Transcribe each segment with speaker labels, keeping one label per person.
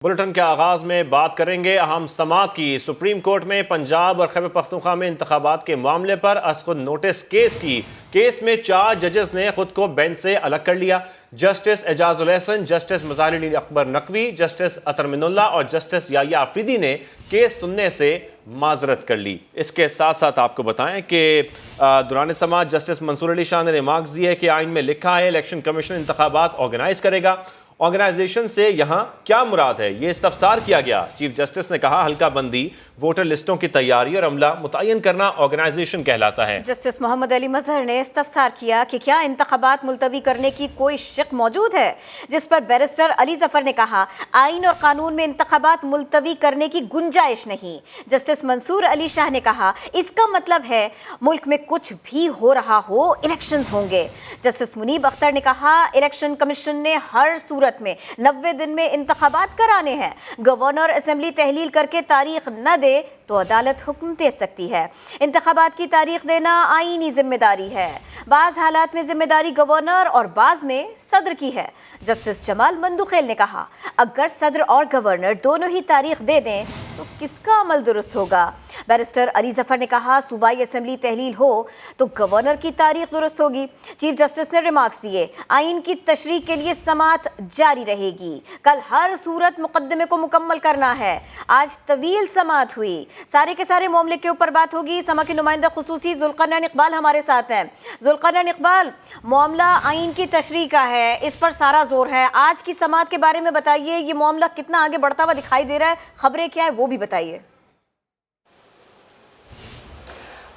Speaker 1: Bulletin के आगाज में बात करेंगे अहम समात की। सुप्रीम कोर्ट में पंजाब और खैबर पख्तूनख्वा में इंतखाबात के मामले पर असखुद नोटिस केस में 4 जजेस ने खुद को बेंच से अलग कर लिया। Justice Ijazul Ahsan, justice Mazharul Akbar Naqvi, justice Athar Minallah और जस्टिस याहिया आफरीदी ने केस सुनने से माजरत कर ली। इसके साथ साथ आपको बताएं कि दौरान समात जस्टिस मंसूर अली शाह ने रिमार्क्स दिए कि आइन में लिखा है इलेक्शन कमीशन इंतखाबात ऑर्गेनाइज करेगा। ऑर्गेनाइजेशन से यहाँ क्या मुराद है, ये इस्तफसार किया गया। चीफ जस्टिस ने कहा हल्का बंदी, वोटर लिस्टों की तैयारी और अमला मुतय्यन करना ऑर्गेनाइजेशन कहलाता है।
Speaker 2: जस्टिस मोहम्मद अली मजहर ने इस्तफसार किया कि क्या इंतखाबात मुलतवी करने की कोई शक मौजूद है, जिस पर बैरिस्टर अली जफर ने कहा आइन और कानून में इंतखाबात मुलतवी करने की गुंजाइश नहीं। जस्टिस मंसूर अली शाह ने कहा इसका मतलब है मुल्क में कुछ भी हो रहा हो इलेक्शंस होंगे। जस्टिस मुनीब अख्तर ने कहा इलेक्शन कमीशन ने हर सूरत में 90 दिन में इंतखाबात कराने हैं। गवर्नर असेंबली तहलील करके तारीख न दे तो अदालत हुक्म दे सकती है। इंतखाबात की तारीख देना आईनी जिम्मेदारी है। बाज़ हालात में जिम्मेदारी गवर्नर और बाज़ में सदर की है। जस्टिस जमाल मंदुखेल ने कहा अगर सदर और गवर्नर दोनों ही तारीख दे दें तो किसका अमल दुरुस्त होगा। बैरिस्टर अली जफर ने कहा सूबाई असेंबली तहलील हो तो गवर्नर की तारीख दुरुस्त होगी। चीफ जस्टिस ने रिमार्क्स दिए आइन की तशरीह के लिए समात जारी रहेगी। कल हर सूरत मुकदमे को मुकम्मल करना है। आज तवील समात हुई, सारे के सारे मामले के ऊपर बात होगी। समा के नुमाइंदा खुसूसी जुल्करनैन इकबाल हमारे साथ हैं। जुल्करनैन इकबाल, मामला आइन की तशरीह का है, इस पर सारा जोर है। आज की समात के बारे में बताइए, ये मामला कितना आगे बढ़ता हुआ दिखाई दे रहा है, खबरें क्या है वो भी बताइए।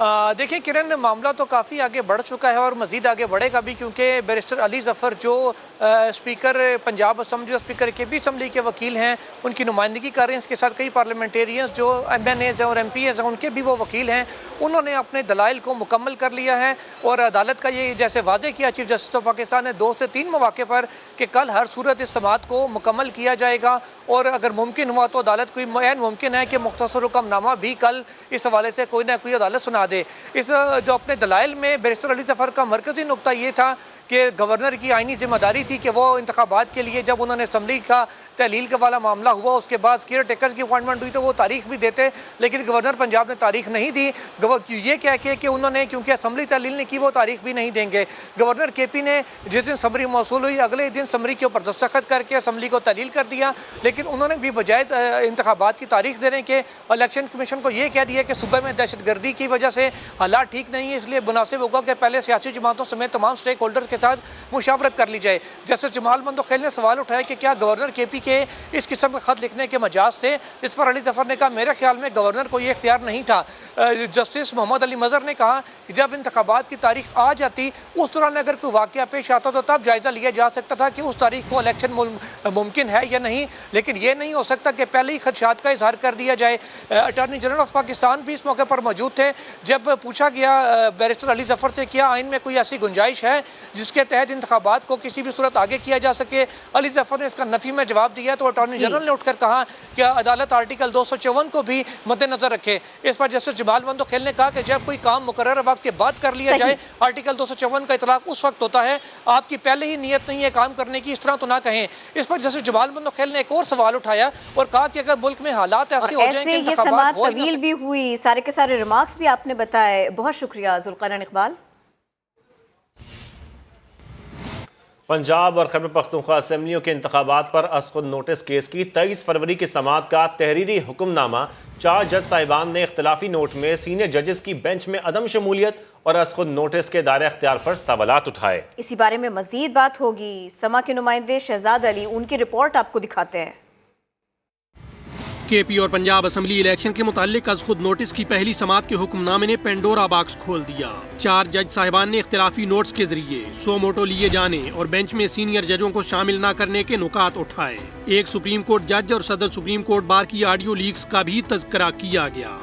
Speaker 3: देखिए किरण, मामला तो काफ़ी आगे बढ़ चुका है और मज़ीद आगे बढ़ेगा भी, क्योंकि बैरिस्टर अली जफ़र जो स्पीकर पंजाब असम्बली और स्पीकर केपी असम्बली के वकील हैं उनकी नुमाइंदगी कर रहे हैं। इसके साथ कई पार्लियामेंटेरियंस जो MNAs हैं और MPs हैं उनके भी वो वकील हैं। उन्होंने अपने दलाइल को मुकम्मल कर लिया है और अदालत का ये जैसे वाज़े किया चीफ जस्टिस ऑफ पाकिस्तान ने 2 से 3 मौके पर कि कल हर सूरत इस समात को मुकम्मल किया जाएगा और अगर मुमकिन हुआ तो अदालत कोई ऐन मुमकिन है कि मुख्तसर हुक्मनामा भी कल इस हवाले से कोई ना कोई अदालत सुना दे। इस जो अपने दलाइल में बैरिस्टर अली जफ़र का मरकज़ी नुक्ता ये था कि गवर्नर की आइनी जिम्मेदारी थी कि वो इंतखाबात के लिए जब उन्होंने असम्बली का तहलील का वाला मामला हुआ उसके बाद केयर टेकर्स की अपॉइंटमेंट हुई तो वो तारीख भी देते, लेकिन गवर्नर पंजाब ने तारीख नहीं दी। ये कह के कि उन्होंने क्योंकि असम्बली तहलील ने की वो तारीख भी नहीं देंगे। गवर्नर केपी ने जिस दिन समरी मौसूल हुई अगले दिन समरी के ऊपर दस्तखत करके असम्बली को तहलील कर दिया, लेकिन उन्होंने भी बजाय इंतखाबात की तारीख देने के इलेक्शन कमीशन को ये कह दिया कि सुबह में दहशतगर्दी की वजह से हालात ठीक नहीं है, इसलिए मुनासिब होगा कि पहले सियासी जमातों समेत तमाम स्टेक होल्डर्स के साथ मुशावरत कर ली जाए। जस्टिस जमाल मंदुखेल ने सवाल उठाया कि क्या गवर्नर केपी के इस किस्म का खत लिखने के मजाज से, इस पर अली जफर ने कहा मेरे ख्याल में गवर्नर को ये इख्तियार नहीं था। जस्टिस मोहम्मद अली मजहर ने कहा कि जब इंतखाबात की तारीख आ जाती उस दौरान अगर कोई वाक़या पेश आता तो तब जायज़ा लिया जा सकता था कि उस तारीख को इलेक्शन मुमकिन है या नहीं, लेकिन ये नहीं हो सकता कि पहले ही खदशात का इजहार कर दिया जाए। अटॉर्नी जनरल ऑफ पाकिस्तान भी इस मौके पर मौजूद थे। जब पूछा गया बैरिस्टर अली जफर से क्या आइन में कोई ऐसी गुंजाइश है जिसके तहत इंतखाबात को किसी भी सूरत आगे किया जा सके, अली जफर ने इसका नफी में जवाब दिया तो अटॉर्नी जनरल ने उठकर कहा कि अदालत आर्टिकल 254 को भी मद्देनजर रखे। इस पर जस्टिस जमाल मंदुखेल ने कहा कि जब कोई काम मुकर्रर वक्त के बाद कर लिया जाए, आर्टिकल 254 का इतलाक उस वक्त होता है, आपकी पहले ही नीयत नहीं है काम करने की, इस तरह तो ना कहें। इस पर जस्टिस जमाल मंदुखेल ने एक और सवाल उठाया और कहा कि अगर मुल्क में हालात ऐसे हो जाएं कि इंतखाबात
Speaker 2: तवील भी हुई, सारे के सारे रिमार्क्स भी आपने बताए। बहुत शुक्रिया जुल्करनैन इकबाल।
Speaker 1: पंजाब और खैबर पख्तूनख्वा असेंबलियों के इंतखाबात पर असखुद नोटिस केस की 23 फरवरी की समात का तहरीरी हुक्मनामा 4 जज साहिबान ने इख्तलाफी नोट में सीनियर जजेस की बेंच में अदम शमूलियत और असखुद नोटिस के दायरे अख्तियार पर सवालात उठाए।
Speaker 2: इसी बारे में मजीद बात होगी। समा के नुमाइंदे शहजाद अली उनकी रिपोर्ट आपको दिखाते हैं।
Speaker 4: केपी और पंजाब असम्बली इलेक्शन के मुतालिक अज खुद नोटिस की पहली समात के हुक्मनामे ने पेंडोरा बॉक्स खोल दिया। 4 जज साहिबान ने इख्तिलाफी नोट्स के जरिए सो मोटो लिए जाने और बेंच में सीनियर जजों को शामिल न करने के नुकात उठाए। एक सुप्रीम कोर्ट जज और सदर सुप्रीम कोर्ट बार की ऑडियो लीक्स का भी तज़किरा किया गया।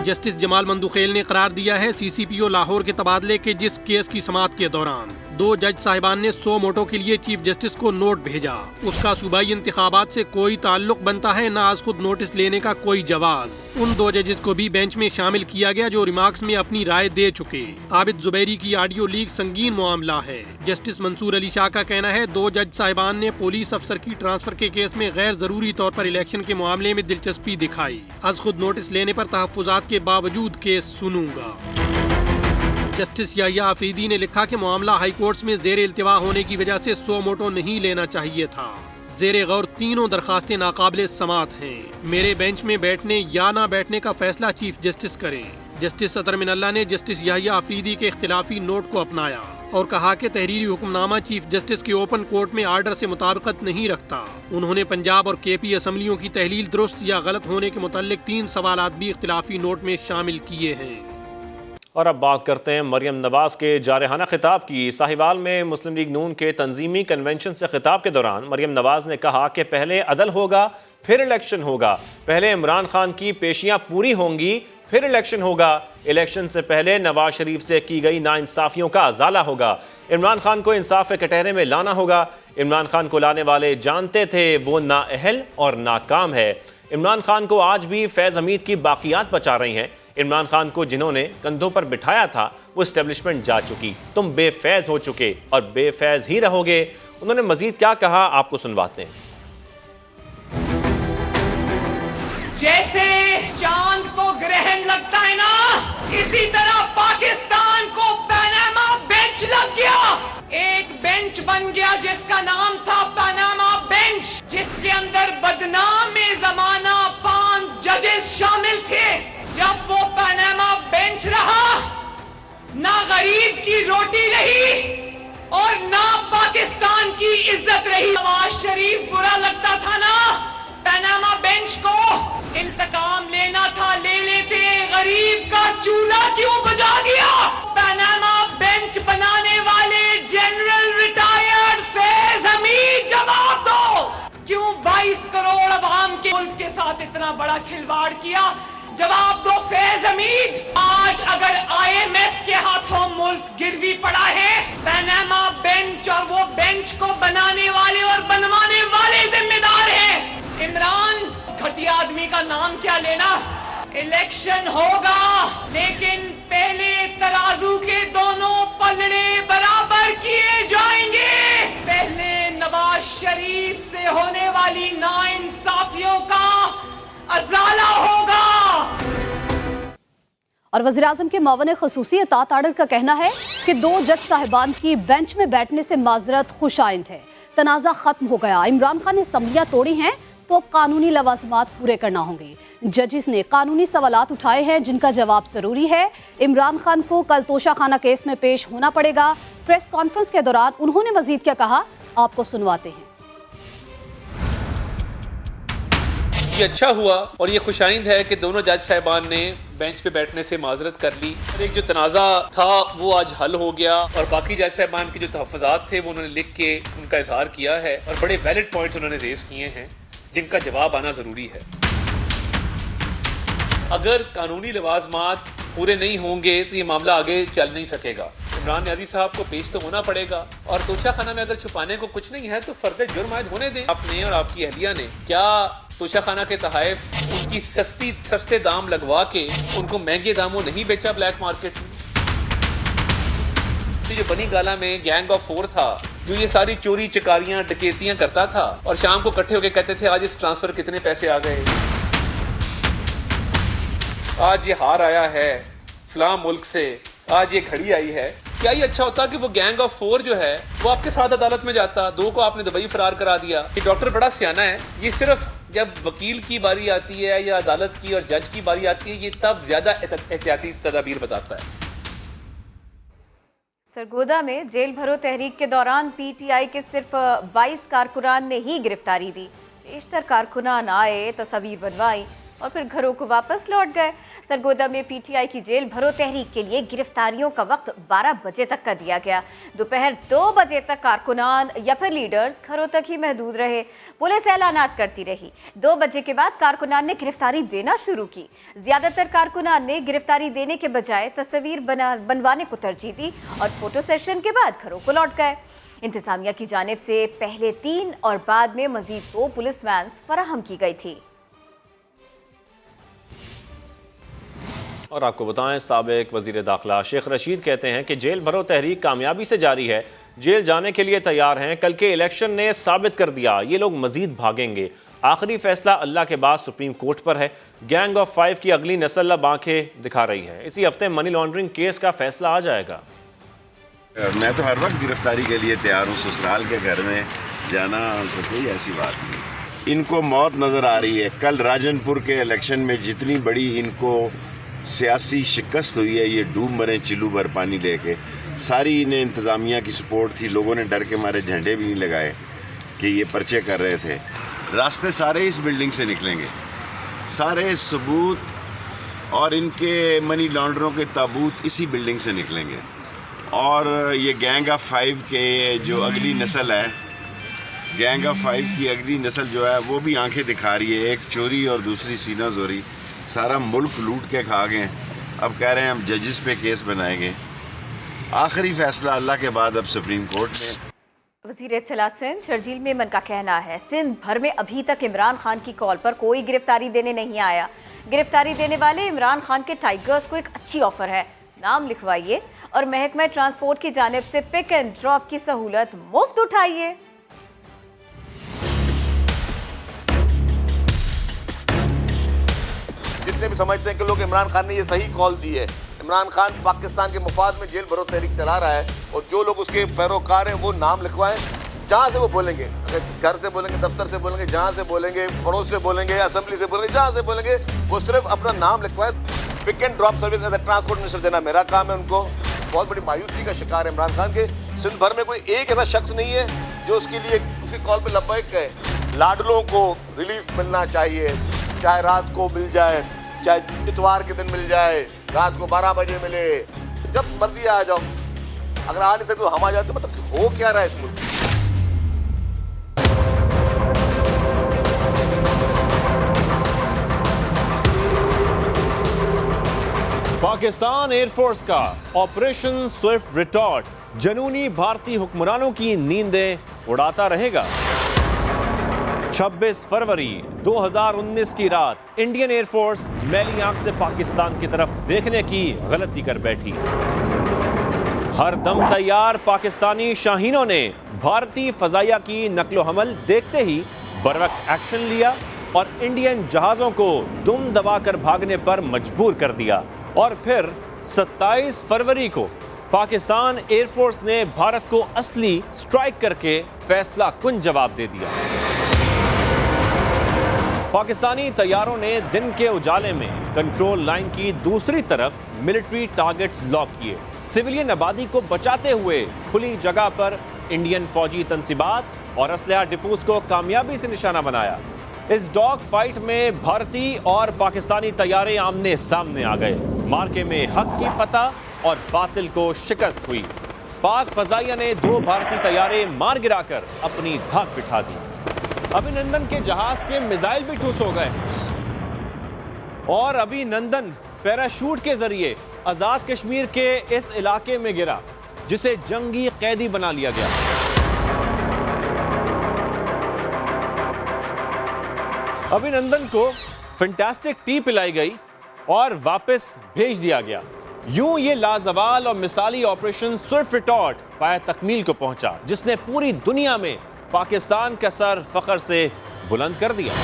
Speaker 4: जस्टिस जमाल मंदुखेल ने करार दिया है CCPO लाहौर के तबादले के जिस केस की समात के दौरान दो जज साहिबान ने सो मोटो के लिए चीफ जस्टिस को नोट भेजा। उसका सूबाई इंतखाबात से कोई ताल्लुक बनता है न आज खुद नोटिस लेने का कोई जवाज। उन दो जजेस को भी बेंच में शामिल किया गया जो रिमार्क्स में अपनी राय दे चुके। आबिद जुबैरी की ऑडियो लीक संगीन मामला है। जस्टिस मंसूर अली शाह का कहना है दो जज साहिबान ने पुलिस अफसर की ट्रांसफर के केस में गैर जरूरी तौर पर इलेक्शन के मामले में दिलचस्पी दिखाई। आज खुद नोटिस लेने पर तहफ्फुजात के बावजूद केस सुनूंगा। जस्टिस याहिया आफरीदी ने लिखा कि मामला हाई कोर्ट्स में जेर इल्तिवा होने की वजह से सो मोटो नहीं लेना चाहिए था। जेर गौर तीनों दरखास्तें नाकाबिले समात हैं। मेरे बेंच में बैठने या ना बैठने का फैसला चीफ जस्टिस करें। जस्टिस अतर मिनल्ला ने जस्टिस याहिया आफरीदी के इख्तिलाफी नोट को अपनाया और कहा कि तहरीरी हुक्मनामा चीफ जस्टिस के ओपन कोर्ट में आर्डर से मुताबिकत नहीं रखता। उन्होंने पंजाब और केपी असम्बलियों की तहलील दुरुस्त या गलत होने के मुताल्लिक 3 सवालात भी इख्तिलाफी नोट में शामिल किए हैं।
Speaker 1: और अब बात करते हैं मरियम नवाज के जारहाना खिताब की। साहिवाल में मुस्लिम लीग नून के तंजीमी कन्वेंशन से खिताब के दौरान मरियम नवाज ने कहा कि पहले अदल होगा फिर इलेक्शन होगा, पहले इमरान खान की पेशियां पूरी होंगी फिर इलेक्शन होगा, इलेक्शन से पहले नवाज शरीफ से की गई नाइंसाफियों का अजाला होगा, इमरान खान को इंसाफ के कटहरे में लाना होगा। इमरान खान को लाने वाले जानते थे वो नाअहल और नाकाम है। इमरान खान को आज भी फैज़ हमीद की बाकियात बचा रही हैं। इमरान खान को जिन्होंने कंधों पर बिठाया था वो एस्टेब्लिशमेंट जा चुकी, तुम बेफैज हो चुके और बेफैज ही रहोगे। उन्होंने मजीद क्या कहा आपको सुनवाते हैं।
Speaker 5: जैसे चांद को ग्रहण लगता है ना, इसी तरह पाकिस्तान को पनामा बेंच लग गया। एक बेंच बन गया जिसका नाम था पनामा बेंच, जिसके अंदर बदनाम जमाना 5 जजेस शामिल थे। जब वो पनामा बेंच रहा, ना गरीब की रोटी रही और ना पाकिस्तान की इज्जत रही। नवाज शरीफ बुरा लगता था ना, पनामा बेंच को इंतकाम लेना था, ले लेते। गरीब का चूल्हा क्यों बुझा दिया? पनामा बेंच बनाने वाले जनरल रिटायर्ड फैज हमीद जवाब दो, क्यों 22 करोड़ अवाम के मुल्क के साथ इतना बड़ा खिलवाड़ किया? जवाब दो फैज हमीद। आज अगर IMF के हाथों मुल्क गिरवी पड़ा है, पनामा बेंच और वो बेंच को बनाने वाले और बनवाने वाले जिम्मेदार हैं। इमरान घटिया आदमी का नाम क्या लेना। इलेक्शन होगा, लेकिन पहले तराजू के दोनों पलड़े बराबर किए जाएंगे। पहले नवाज शरीफ से होने वाली नाइंसाफियों का अजाला होगा।
Speaker 6: और वज़ीर-ए-आज़म के मावन ख़ुसूसी अतात आर्डर का कहना है कि 2 जज साहिबान की बेंच में बैठने से माजरत खुशाइंद है। तनाज़ा खत्म हो गया। इमरान खान ने असम्बलियाँ तोड़ी हैं तो अब कानूनी लवाजमात पूरे करना होंगे। जजिस ने कानूनी सवालात उठाए हैं जिनका जवाब जरूरी है। इमरान खान को कल तोशाखाना केस में पेश होना पड़ेगा। प्रेस कॉन्फ्रेंस के दौरान उन्होंने मजीद क्या कहा आपको सुनवाते हैं।
Speaker 7: ये अच्छा हुआ और ये खुशाइंद है कि दोनों जज साहिबान ने बेंच पे बैठने से माजरत कर ली। एक जो तनाज़ा था वो आज हल हो गया और बाकी जज साहिबान के जो तहफ़्फ़ुज़ात थे वो उन्होंने लिख के उनका इजहार किया है और बड़े वैलिड पॉइंट्स उन्होंने रेज किए हैं जिनका जवाब आना ज़रूरी है। अगर कानूनी लवाजमात पूरे नहीं होंगे तो ये मामला आगे चल नहीं सकेगा। इमरान न्याज़ी साहब को पेश तो होना पड़ेगा और तोशाखाना में अगर छुपाने को कुछ नहीं है तो फर्द जुर्म आयद होने दें। आपने और आपकी अहलिया ने क्या तोशाखाना के तहफ़ उनकी सस्ते दाम लगवा के उनको महंगे दामों नहीं बेचा ब्लैक मार्केट में? जो बनी गाला में गैंग ऑफ 4 था जो ये सारी चोरी चकारियां डकैतियां करता था और शाम को इकट्ठे होकर कहते थे आज इस ट्रांसफर कितने पैसे आ गए, आज ये हार आया है फलां मुल्क से, आज ये घड़ी आई है। क्या ये अच्छा होता कि वो गैंग ऑफ 4 जो है वो आपके साथ अदालत में जाता? 2 को आपने दुबई फरार करा दिया। ये डॉक्टर बड़ा सियाना है, ये सिर्फ जब वकील की बारी आती है या अदालत की और जज की बारी आती है ये तब ज्यादा एहतियाती तदाबीर बताता है।
Speaker 2: सरगोदा में जेल भरो तहरीक के दौरान PTI के सिर्फ 22 कारकुनान ने ही गिरफ्तारी दी। बेशतर कारकुनान आए, तस्वीर बनवाई, और फिर घरों को वापस लौट गए। सरगोदा में पीटीआई की जेल भरो तहरीक के लिए गिरफ्तारियों का वक्त 12 बजे तक का दिया गया। दोपहर 2 बजे तक कारकुनान या फिर लीडर्स घरों तक ही महदूद रहे। पुलिस ऐलानात करती रही। 2 बजे के बाद कारकुनान ने गिरफ्तारी देना शुरू की। ज्यादातर कारकुनान ने गिरफ्तारी देने के बजाय तस्वीर बनवाने को तरजीह दी और फोटो सेशन के बाद घरों को लौट गए। इंतजामिया की जानिब से पहले 3 और बाद में मजीद 2 पुलिस वैन्स फराहम की गई थी।
Speaker 1: और आपको बताएं, साबिक वजीर दाखिला शेख रशीद कहते हैं कि जेल भरो तहरीक कामयाबी से जारी है, जेल जाने के लिए तैयार हैं। कल के इलेक्शन ने साबित कर दिया ये लोग मजीद भागेंगे। आखिरी फैसला अल्लाह के बाद सुप्रीम कोर्ट पर है। गैंग ऑफ 5 की अगली नस्ल अब आंखें दिखा रही है। इसी हफ्ते मनी लॉन्ड्रिंग केस का फैसला आ जाएगा।
Speaker 8: मैं तो हर वक्त गिरफ्तारी के लिए तैयार हूँ। ससुराल के घर में जाना तो कोई ऐसी बात नहीं। इनको मौत नज़र आ रही है। कल राजनपुर के इलेक्शन में जितनी बड़ी इनको सियासी शिकस्त हुई है, ये डूब मरे चिल्लू भर पानी लेके, सारी इन्हें इंतज़ामिया की सपोर्ट थी। लोगों ने डर के मारे झंडे भी नहीं लगाए कि ये पर्चे कर रहे थे। रास्ते सारे इस बिल्डिंग से निकलेंगे, सारे सबूत और इनके मनी लॉन्डरों के ताबूत इसी बिल्डिंग से निकलेंगे। और ये गैंग ऑफ 5 के जो अगली नस्ल है, गैंग ऑफ 5 की अगली नस्ल जो है वो भी आंखें दिखा रही है। एक चोरी और दूसरी सीना जोरी, सारा मुल्क लूट के खा गए। अब कह रहे हैं हम जजेस पे केस बनाएंगे। आखिरी फैसला अल्लाह के बाद अब सुप्रीम कोर्ट में।
Speaker 2: वज़ीर इत्तला सिंध शर्जील मेमन का कहना है, सिंध भर में अभी तक इमरान खान की कॉल पर कोई गिरफ्तारी देने नहीं आया। गिरफ्तारी देने वाले इमरान खान के टाइगर्स को एक अच्छी ऑफर है, नाम लिखवाइए और महकमा ट्रांसपोर्ट की जानिब से पिक एंड ड्रॉप की सहूलत मुफ्त उठाइए।
Speaker 9: जितने भी समझते हैं कि लोग इमरान खान ने ये सही कॉल दी है, इमरान खान पाकिस्तान के मुफाद में जेल भरो तहरीक चला रहा है और जो लोग उसके पैरोकार हैं वो नाम लिखवाएं। जहाँ से वो बोलेंगे, अगर घर से बोलेंगे, दफ्तर से बोलेंगे, जहाँ से बोलेंगे, पड़ोस से बोलेंगे, असेंबली से बोलेंगे, जहाँ से बोलेंगे, वो सिर्फ अपना नाम लिखवाएं। Pick and drop service as a transport minister देना मेरा काम है उनको। बहुत बड़ी मायूसी का शिकार है इमरान खान के। सिंध भर में कोई एक ऐसा शख्स नहीं है जो उसके लिए उसकी कॉल पर लब्बैक कहे। लाडलों को रिलीफ मिलना चाहिए, चाहे रात को मिल जाए, चाहे इतवार के दिन मिल जाए, रात को 12 बजे मिले, जब मर्जी आ जाओ। अगर आ नहीं सकते तो हम आ जाते। मतलब हो क्या रहा है इस मुल्क।
Speaker 1: पाकिस्तान एयरफोर्स का ऑपरेशन स्विफ्ट रिटॉर्ट जनूनी भारतीय हुक्मरानों की नींदें उड़ाता रहेगा। 26 फरवरी 2019 की रात इंडियन एयरफोर्स मैली आंख से पाकिस्तान की तरफ देखने की गलती कर बैठी। हर दम तैयार पाकिस्तानी शाहीनों ने भारतीय फजाइया की नकलो हमल देखते ही बरवक्त एक्शन लिया और इंडियन जहाजों को दुम दबाकर भागने पर मजबूर कर दिया। और फिर 27 फरवरी को पाकिस्तान एयरफोर्स ने भारत को असली स्ट्राइक करके फैसला कुन जवाब दे दिया। पाकिस्तानी तैयारों ने दिन के उजाले में कंट्रोल लाइन की दूसरी तरफ मिलिट्री टारगेट्स लॉक किए। सिविलियन आबादी को बचाते हुए खुली जगह पर इंडियन फौजी तंसीबात और असलहा डिपोज को कामयाबी से निशाना बनाया। इस डॉग फाइट में भारतीय और पाकिस्तानी तैयारे आमने सामने आ गए। मार्के में हक की फतह और बातिल को शिकस्त हुई। पाक फजाइया ने 2 भारतीय तैयारे मार गिराकर अपनी धाक बिठा दी। अभिनंदन के जहाज के मिसाइल भी ठुस हो गए और अभिनंदन पैराशूट के जरिए आजाद कश्मीर के इस इलाके में गिरा जिसे जंगी कैदी बना लिया गया। अभिनंदन को फैंटास्टिक टी पिलाई गई और वापस भेज दिया गया। यूं ये लाजवाल और मिसाली ऑपरेशन स्विफ्ट रिटॉर्ट पाए तकमील को पहुंचा, जिसने पूरी दुनिया में पाकिस्तान का सर फख्र से बुलंद कर दिया।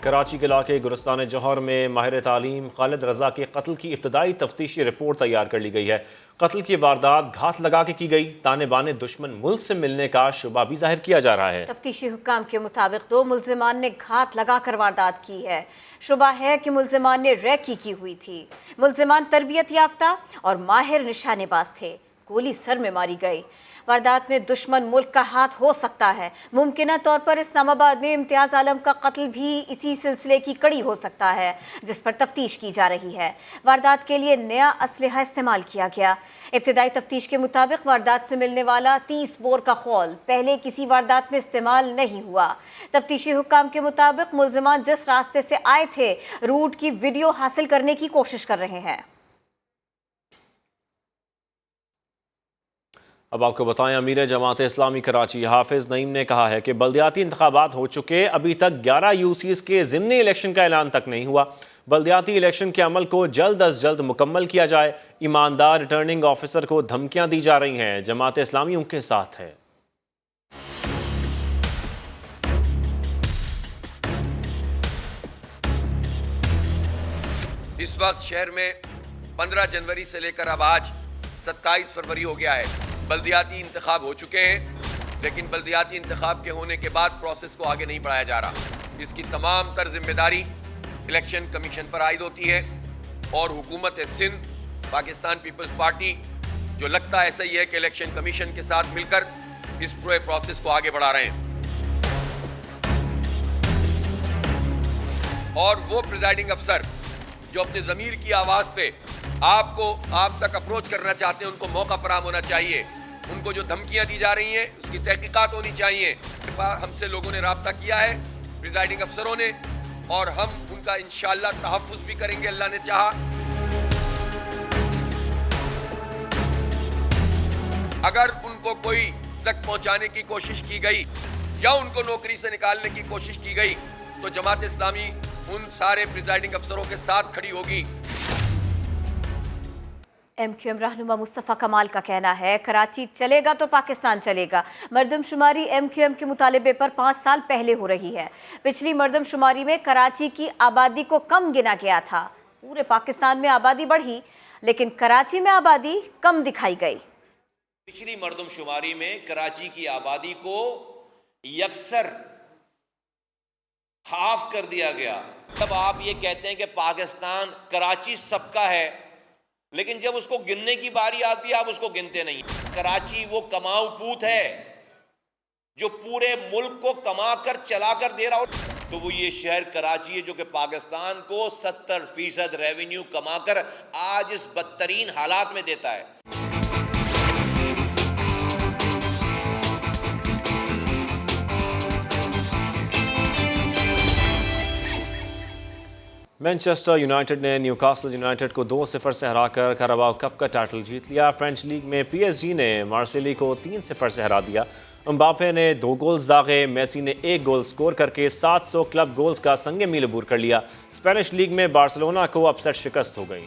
Speaker 1: कराची के इलाके गुलिस्तान जौहर में माहिर तालीम खालिद रजा के कत्ल की इब्तदाई तफ्तीशी रिपोर्ट तैयार कर ली गई है। कत्ल की वारदात घात लगा के की गई। ताने बाने दुश्मन मुल्क से मिलने का शुबा भी जाहिर किया जा रहा है।
Speaker 2: तफ्तीशी हुक्काम के मुताबिक 2 मुल्जिमान ने घात लगाकर वारदात की है। शुबा है कि मुल्जिमान ने रैकी की हुई थी। मुल्जिमान तरबियत याफ्ता और माहिर निशानेबाज थे। गोली सर में मारी गई। वारदात में दुश्मन मुल्क का हाथ हो सकता है। मुमकिना तौर पर इस्लामाबाद में इम्तियाज आलम का कत्ल भी इसी सिलसिले की कड़ी हो सकता है, जिस पर तफ्तीश की जा रही है। वारदात के लिए नया असलहा इस्तेमाल किया गया। इब्तिदाई तफ्तीश के मुताबिक वारदात से मिलने वाला 30 बोर का खौल पहले किसी वारदात में इस्तेमाल नहीं हुआ। तफ्तीशी हुक्काम के मुताबिक मुल्जिमान जिस रास्ते से आए थे, रूट की वीडियो हासिल करने की कोशिश कर रहे हैं।
Speaker 1: अब आपको बताएं, अमीर जमात इस्लामी कराची हाफिज नईम ने कहा है कि बल्दियाती इंतखाबात हो चुके, अभी तक 11 यूसीज़ के ज़िमनी इलेक्शन का ऐलान तक नहीं हुआ। बल्दियाती इलेक्शन के अमल को जल्द अज जल्द मुकम्मल किया जाए। ईमानदार रिटर्निंग ऑफिसर को धमकियां दी जा रही हैं। जमात इस्लामी उनके साथ है।
Speaker 10: इस वक्त शहर में 15 जनवरी से लेकर अब आज 27 फरवरी हो गया है। बल्दियाती इंतखाब हो चुके हैं, लेकिन बल्दियाती इंतखाब के होने के बाद प्रोसेस को आगे नहीं बढ़ाया जा रहा। इसकी तमाम तर जिम्मेदारी इलेक्शन कमीशन पर आयद होती है और हुकूमत सिंध, पाकिस्तान पीपल्स पार्टी जो लगता है सही है कि इलेक्शन कमीशन के साथ मिलकर इस पूरे प्रोसेस को आगे बढ़ा रहे हैं। और वो प्रिजाइडिंग अफसर जो अपने ज़मीर की आवाज़ पे आप तक अप्रोच करना चाहते हैं, उनको मौका फराहम होना चाहिए। उनको जो धमकियां दी जा रही हैं उसकी तहकीकात होनी चाहिए। हमसे लोगों ने राब्ता किया है, प्रिजाइडिंग अफसरों ने, और हम उनका इंशाअल्लाह तहफ़्फ़ुज़ भी करेंगे अल्लाह ने चाहा। अगर उनको कोई ज़ख्म पहुंचाने की कोशिश की गई या उनको नौकरी से निकालने की कोशिश की गई तो जमात इस्लामी उन सारे प्रिजाइडिंग अफसरों के साथ खड़ी होगी।
Speaker 2: MQM रहनुमा मुस्तफ़ा कमाल का कहना है, कराची चलेगा तो पाकिस्तान चलेगा। मरदमशुमारी MQM के मुतालिबे पर 5 साल पहले हो रही है। पिछली मरदमशुमारी में कराची की आबादी को कम गिना गया था। पूरे पाकिस्तान में आबादी बढ़ी, लेकिन कराची में आबादी कम दिखाई गई।
Speaker 11: पिछली मरदमशुमारी में कराची की आबादी को यकसर हाफ कर दिया गया। तब आप ये कहते हैं कि पाकिस्तान, कराची सबका है, लेकिन जब उसको गिनने की बारी आती है आप उसको गिनते नहीं। कराची वो कमाऊ पूत है जो पूरे मुल्क को कमा कर चला कर दे रहा हो, तो वो ये शहर कराची है जो कि पाकिस्तान को 70% रेवेन्यू कमाकर आज इस बदतरीन हालात में देता है।
Speaker 1: मैनचेस्टर यूनाइटेड ने न्यूकासल यूनाइटेड को 2-0 से हराकर कैराबाओ कप का टाइटल जीत लिया। फ्रेंच लीग में PSG ने मार्सेली को 3-0 से हरा दिया। एम्बापे ने 2 गोल्स दागे, मेसी ने 1 गोल स्कोर करके 700 क्लब गोल्स का संग मील अबूर कर लिया। स्पेनिश लीग में बार्सिलोना को अपसेट शिकस्त हो गई।